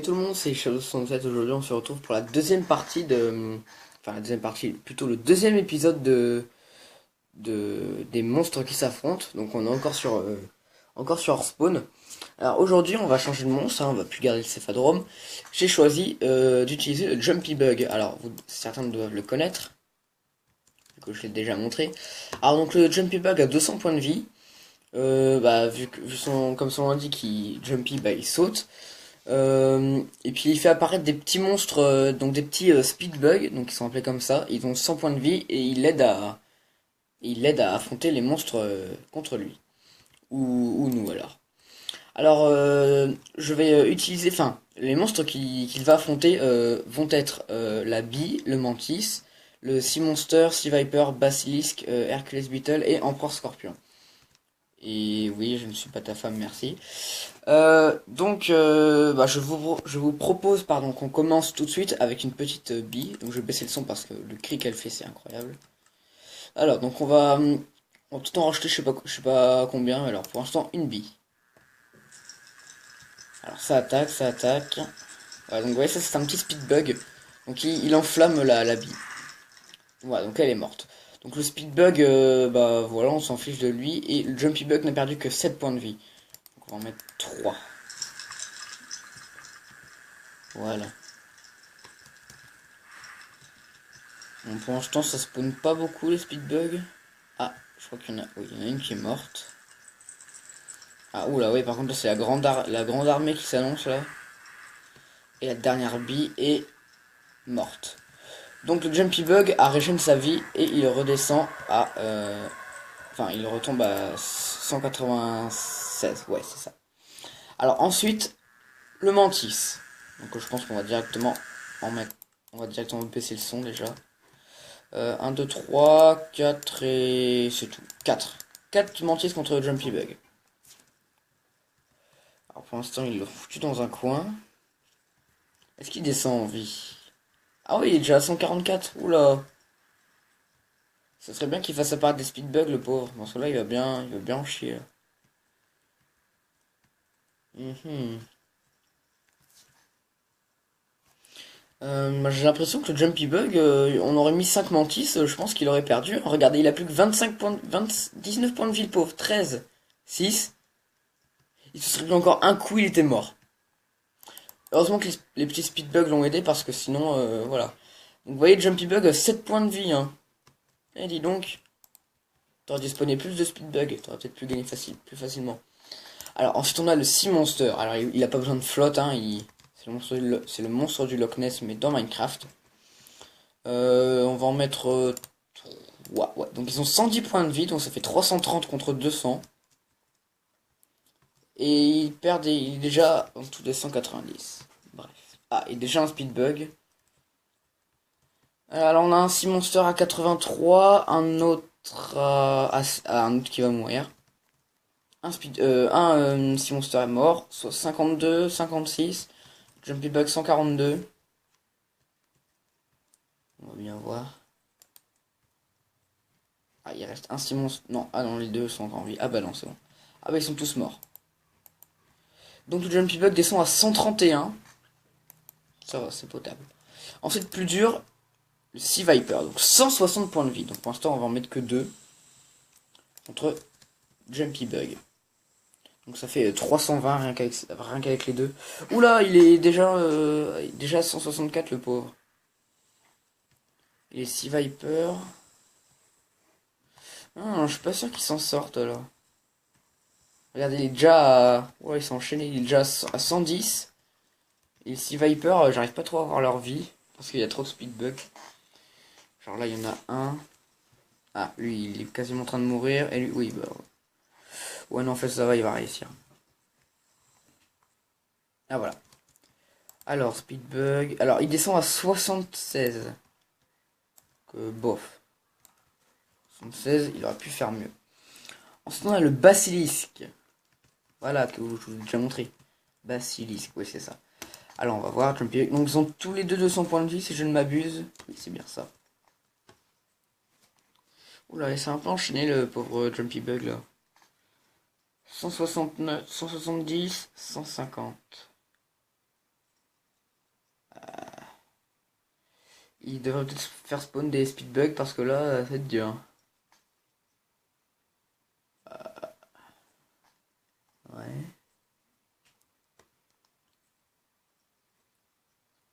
Salut tout le monde, c'est Shadow67. Aujourd'hui on se retrouve pour la deuxième partie de... Enfin la deuxième partie, plutôt le deuxième épisode des monstres qui s'affrontent. Donc on est encore sur Spawn. Alors aujourd'hui on va changer de monstre, hein, on va plus garder le céphalodrome. J'ai choisi d'utiliser le Jumpy Bug. Alors certains doivent le connaître, vu que je l'ai déjà montré. Alors donc le Jumpy Bug a 200 points de vie. Comme son nom l'indique, Jumpy, il saute. Et puis il fait apparaître des petits monstres, donc des petits speed bugs, donc ils sont appelés comme ça. Ils ont 100 points de vie et il l'aide à affronter les monstres contre lui. Ou nous alors. Alors je vais utiliser, enfin les monstres qu'il va affronter vont être la bee, le mantis, le sea monster, sea viper, basilisk, Hercules beetle et empereur scorpion. Et oui, je ne suis pas ta femme, merci. Je vous propose qu'on commence tout de suite avec une petite bille. Donc je vais baisser le son parce que le cri qu'elle fait c'est incroyable. Alors donc on va tout en racheter, je sais pas combien, mais alors pour l'instant une bille. Alors ça attaque, ça attaque. Voilà, donc vous voyez ça c'est un petit speed bug. Donc il enflamme la bille. Voilà, donc elle est morte. Donc le speed bug, voilà, on s'en fiche de lui. Et le jumpy bug n'a perdu que 7 points de vie. Donc on va en mettre 3. Voilà. Bon, pour l'instant, ça spawn pas beaucoup les speedbugs. Ah, je crois qu'il y en a. Oui, il y en a une qui est morte. Ah, oula, oui, par contre, c'est la grande armée qui s'annonce là. Et la dernière bee est morte. Donc, le Jumpy Bug a régéné sa vie et il redescend à. Enfin, il retombe à 196. Ouais, c'est ça. Alors, ensuite, le Mantis. Donc, je pense qu'on va directement en mettre. On va directement baisser le son déjà. 1, 2, 3, 4 et c'est tout. 4. 4 mantis contre le Jumpy Bug. Alors pour l'instant il l'a foutu dans un coin. Est-ce qu'il descend en vie? Ah oui, il est déjà à 144. Oula. Ça serait bien qu'il fasse apparaître des speedbugs le pauvre. Parce que là il va bien en chier. J'ai l'impression que le Jumpy Bug, on aurait mis 5 mantis, je pense qu'il aurait perdu. Regardez, il a plus que 25 points, 19 points de vie le pauvre. 13, 6. Il se serait pris encore un coup, il était mort. Heureusement que les petits speedbugs l'ont aidé parce que sinon, voilà. Donc vous voyez, Jumpy Bug a 7 points de vie, hein. Eh, dis donc. T'aurais dû spawner plus de speedbugs, t'aurais peut-être pu gagner plus facilement. Alors ensuite on a le Sea Monster. Alors il a pas besoin de flotte, hein. C'est le monstre du Loch Ness, mais dans Minecraft. On va en mettre 3. Ouais. Donc ils ont 110 points de vie, donc ça fait 330 contre 200. Et il est déjà en dessous des 190. Bref. Ah, et déjà un speed bug. Alors on a un Sea Monster à 83, un autre un autre qui va mourir. Un Sea Monster est mort, soit 52, 56, Jumpy Bug 142. On va bien voir. Ah, il reste un Sea Monster. Non, ah non, les deux sont encore en vie. Ah bah non, c'est bon. Ah bah ils sont tous morts. Donc le Jumpy Bug descend à 131. Ça va, c'est potable. Ensuite, plus dur, le Sea Viper. Donc 160 points de vie. Donc pour l'instant, on va en mettre que 2. Contre Jumpy Bug. Donc ça fait 320 rien qu'avec les deux. Oula, il est déjà à 164 le pauvre. Et Sea Viper. Ah, je suis pas sûr qu'il s'en sorte là. Regardez, il est déjà à... Ouais, il s'est enchaîné, il est déjà à 110. Et les Sea Viper, j'arrive pas trop à voir leur vie. Parce qu'il y a trop de speed bugs. Genre là, il y en a un. Ah, lui, il est quasiment en train de mourir. Et lui, oui, bah... Ouais, non, en fait, ça va, il va réussir. Ah, voilà. Alors, Speedbug. Alors, il descend à 76. Que bof. 76, il aurait pu faire mieux. Ensuite, on a le Basilisk. Voilà, que je vous ai déjà montré. Basilisk, oui, c'est ça. Alors, on va voir. Donc, ils ont tous les deux 200 points de vie, si je ne m'abuse. Oui, c'est bien ça. Oula, il s'est un peu enchaîné, le pauvre Jumpy Bug, là. 169, 170, 150. Il devrait peut-être faire spawn des speedbugs parce que là, ça va être dur. Ouais.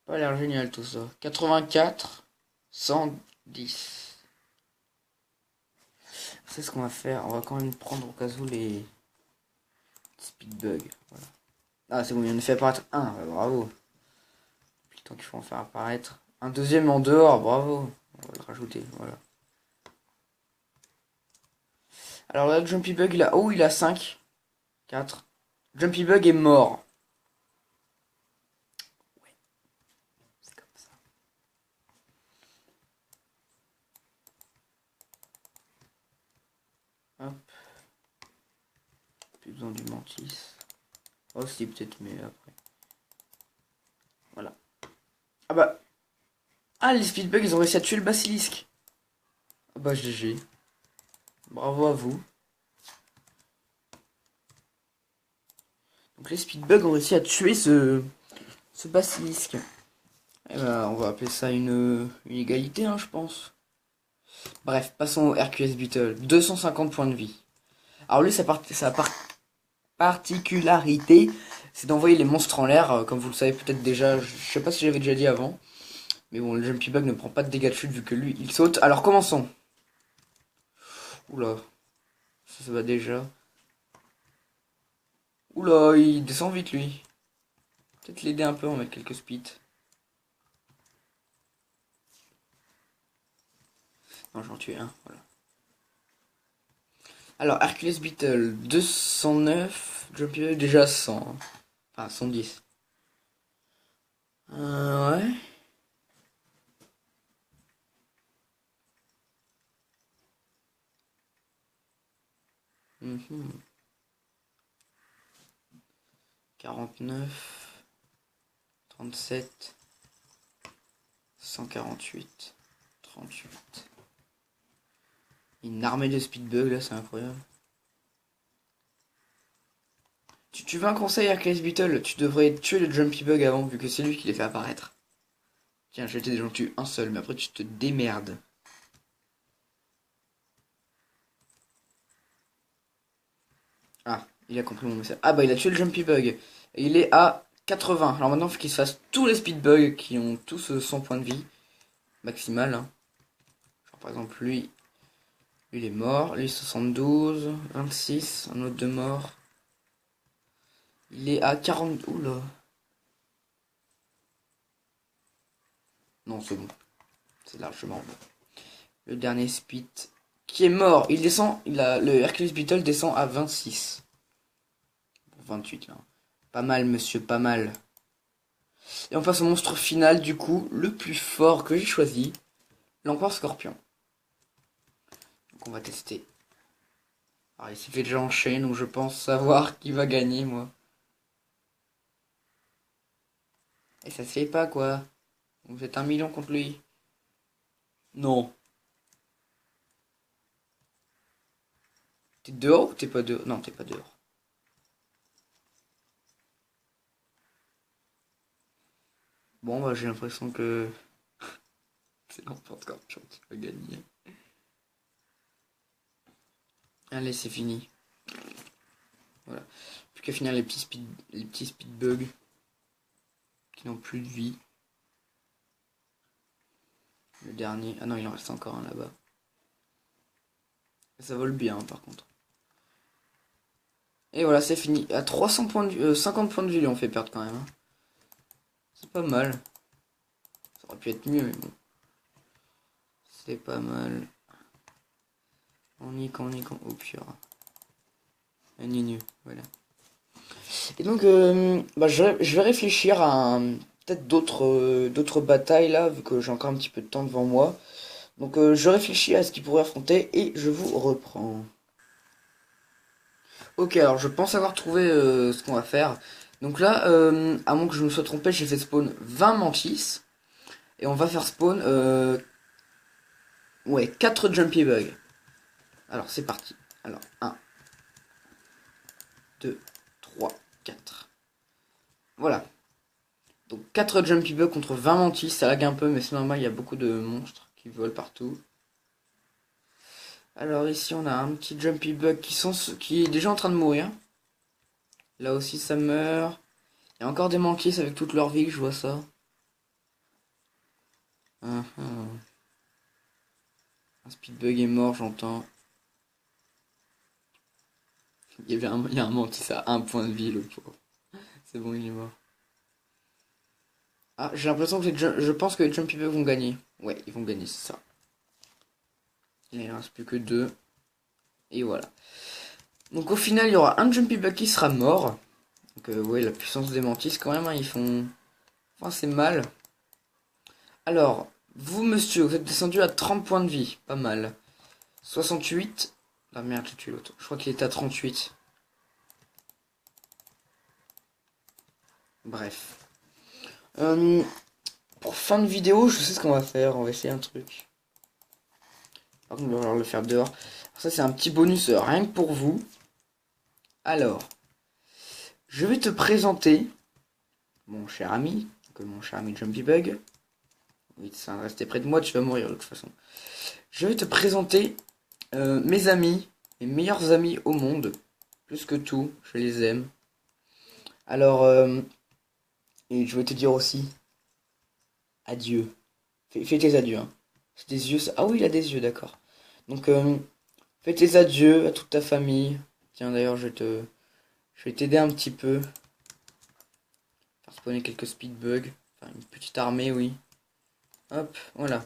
Pas l'air génial tout ça. 84, 110. C'est ce qu'on va faire. On va quand même prendre au cas où les speedbugs. Voilà. Ah, c'est bon, il en a fait apparaître un. Ouais, bravo. Depuis le temps qu'il faut en faire apparaître. Un deuxième en dehors, bravo. On va le rajouter, voilà. Alors là, Jumpy Bug, il a... Oh, il a 5. 4. Jumpy Bug est mort. Ouais, c'est comme ça. Hop. Plus besoin du mantis. Oh, si, peut-être, mais après. Voilà. Ah bah... Ah, les speedbugs, ils ont réussi à tuer le basilisque. Ah bah, GG. Bravo à vous. Donc les speedbugs ont réussi à tuer ce basilisque. Et bah, on va appeler ça une égalité, hein, je pense. Bref, passons au Hercules Beetle. 250 points de vie. Alors lui, sa particularité, c'est d'envoyer les monstres en l'air, comme vous le savez peut-être déjà. Je sais pas si j'avais déjà dit avant. Mais bon, le Jumpy Bug ne prend pas de dégâts de chute vu que lui, il saute. Alors commençons. Oula, ça va déjà. Oula, il descend vite lui. Peut-être l'aider un peu, on met quelques spits. Non, j'en tue un, voilà. Alors, Hercules Beetle, 209. Jumpy Bug déjà 100. Enfin, 110. Ouais. Mhm. 49. 37. 148. 38. Une armée de speedbug là, c'est incroyable. Tu veux un conseil Hercules Beetle? Tu devrais tuer le Jumpy Bug avant, vu que c'est lui qui les fait apparaître. Tiens, je vais t'aider, j'en tue un seul, mais après tu te démerdes. Ah, il a compris mon message. Ah bah il a tué le Jumpy Bug. Et il est à 80. Alors maintenant, il faut qu'il se fasse tous les speedbugs qui ont tous 100 points de vie. Maximal, hein. Genre par exemple lui, il est mort. Lui 72, 26, un autre de mort. Il est à 40. Oula. Non, c'est bon. C'est largement bon. Le dernier speed qui est mort. Il descend. Le Hercules Beetle descend à 26. 28 là. Pas mal, monsieur, pas mal. Et on passe au monstre final, du coup, le plus fort que j'ai choisi. L'Empereur Scorpion. Donc on va tester. Alors il s'est fait déjà enchaîner, donc je pense savoir qui va gagner, moi. Et ça se fait pas, quoi. Vous êtes 1 million contre lui. Non. T'es dehors ou t'es pas dehors? Non, t'es pas dehors. Bon, bah j'ai l'impression que c'est l'Empereur Scorpion qui va gagner. Allez, c'est fini. Voilà. Plus qu'à finir les petits speed bugs qui n'ont plus de vie. Le dernier. Ah non, il en reste encore un là-bas. Ça vole bien, par contre. Et voilà, c'est fini. À 300 points de vie, 50 points de vie, on fait perdre quand même, hein. C'est pas mal. Ça aurait pu être mieux, mais bon. C'est pas mal. On y quand. Oh pire. Voilà. Et donc, bah, je vais réfléchir à peut-être d'autres batailles là, vu que j'ai encore un petit peu de temps devant moi. Donc, je réfléchis à ce qu'il pourrait affronter et je vous reprends. Ok, alors je pense avoir trouvé ce qu'on va faire. Donc là, à moins que je me sois trompé, j'ai fait spawn 20 mantis. Et on va faire spawn ouais, 4 jumpy bugs. Alors c'est parti. Alors 1, 2, 3, 4. Voilà. Donc 4 Jumpy Bug contre 20 mantis, ça lag un peu, mais c'est normal, il y a beaucoup de monstres qui volent partout. Alors ici on a un petit Jumpy Bug qui est déjà en train de mourir. Là aussi ça meurt. Il y a encore des mantis avec toute leur vie, je vois ça. Un Speed Bug est mort, j'entends. Il y a un mantis à 1 point de vie, le pauvre. C'est bon, il est mort. Ah, j'ai l'impression que je pense que les Jumpy Bugs vont gagner. Ouais, ils vont gagner, c'est ça. Il ne reste plus que 2. Et voilà. Donc au final, il y aura un Jumpy Bug qui sera mort. Donc ouais, la puissance des mantis quand même, hein, ils font... Enfin, c'est mal. Alors, vous monsieur, vous êtes descendu à 30 points de vie. Pas mal. 68. Ah merde, j'ai tué l'autre. Je crois qu'il était à 38. Bref. Pour fin de vidéo, je sais ce qu'on va faire. On va essayer un truc. Par contre, on va falloir le faire dehors. Alors, ça, c'est un petit bonus rien que pour vous. Alors, je vais te présenter mon cher ami, mon cher ami Jumpy Bug. Oui, ça va rester près de moi, tu vas mourir de toute façon. Je vais te présenter mes amis, mes meilleurs amis au monde. Plus que tout, je les aime. Alors, et je vais te dire aussi, adieu. Fais tes adieux, hein. C'est des yeux, ça... Ah oui, il a des yeux, d'accord. Donc, fais tes adieux à toute ta famille. Tiens, d'ailleurs, je vais t'aider un petit peu. Faire spawner quelques speed bugs. Enfin, une petite armée, oui. Hop, voilà.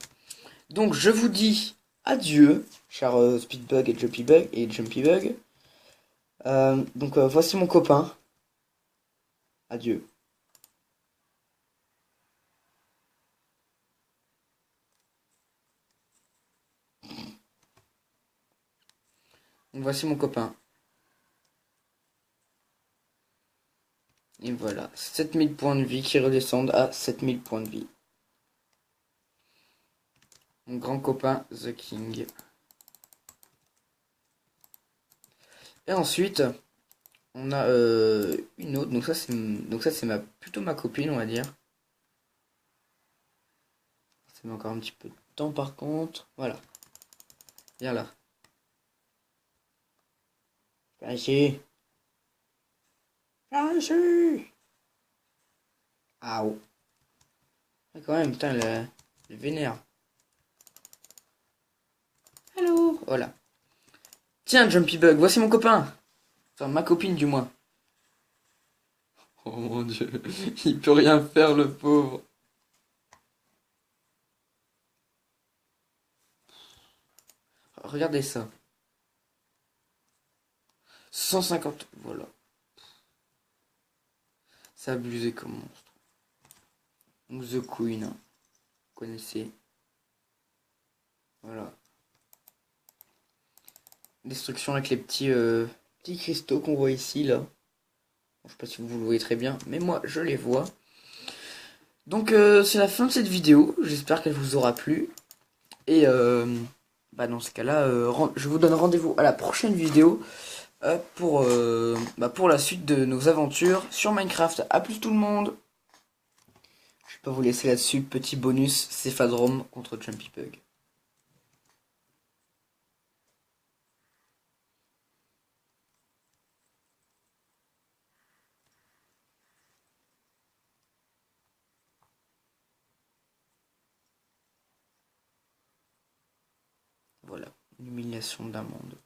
Donc, je vous dis adieu, cher speed bug et Jumpy Bug. Donc, voici mon copain. Adieu. Donc, voici mon copain. Et voilà, 7000 points de vie qui redescendent à 7000 points de vie. Mon grand copain, The King. Et ensuite, on a une autre. Donc ça c'est plutôt ma copine, on va dire. Ça met encore un petit peu de temps par contre. Voilà. Viens là. Viens ici. Viens ici. Ah oh. Quand même, putain, le vénère. Allô. Voilà. Tiens, Jumpy Bug, voici mon copain. Enfin, ma copine du moins. Oh mon dieu, il peut rien faire le pauvre. Regardez ça. 150, voilà. C'est abusé comme monstre. Donc The Queen, vous connaissez. Voilà. Destruction avec les petits cristaux qu'on voit ici, là. Bon, je sais pas si vous le voyez très bien, mais moi, je les vois. Donc, c'est la fin de cette vidéo. J'espère qu'elle vous aura plu. Et, dans ce cas-là, je vous donne rendez-vous à la prochaine vidéo pour la suite de nos aventures sur Minecraft. A plus tout le monde. Je vais pas vous laisser là-dessus. Petit bonus, Cephadrome contre Jumpy Bug. Voilà, l'humiliation d'un monde.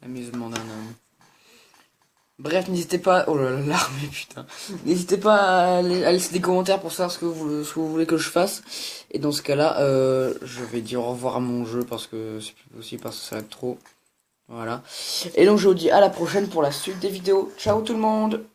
Amusement d'un homme. Bref, n'hésitez pas... Oh là là, l'armée, putain. N'hésitez pas à laisser des commentaires pour savoir ce que vous voulez que je fasse. Et dans ce cas-là, je vais dire au revoir à mon jeu parce que c'est plus possible, parce que ça va être trop. Voilà. Et donc je vous dis à la prochaine pour la suite des vidéos. Ciao tout le monde!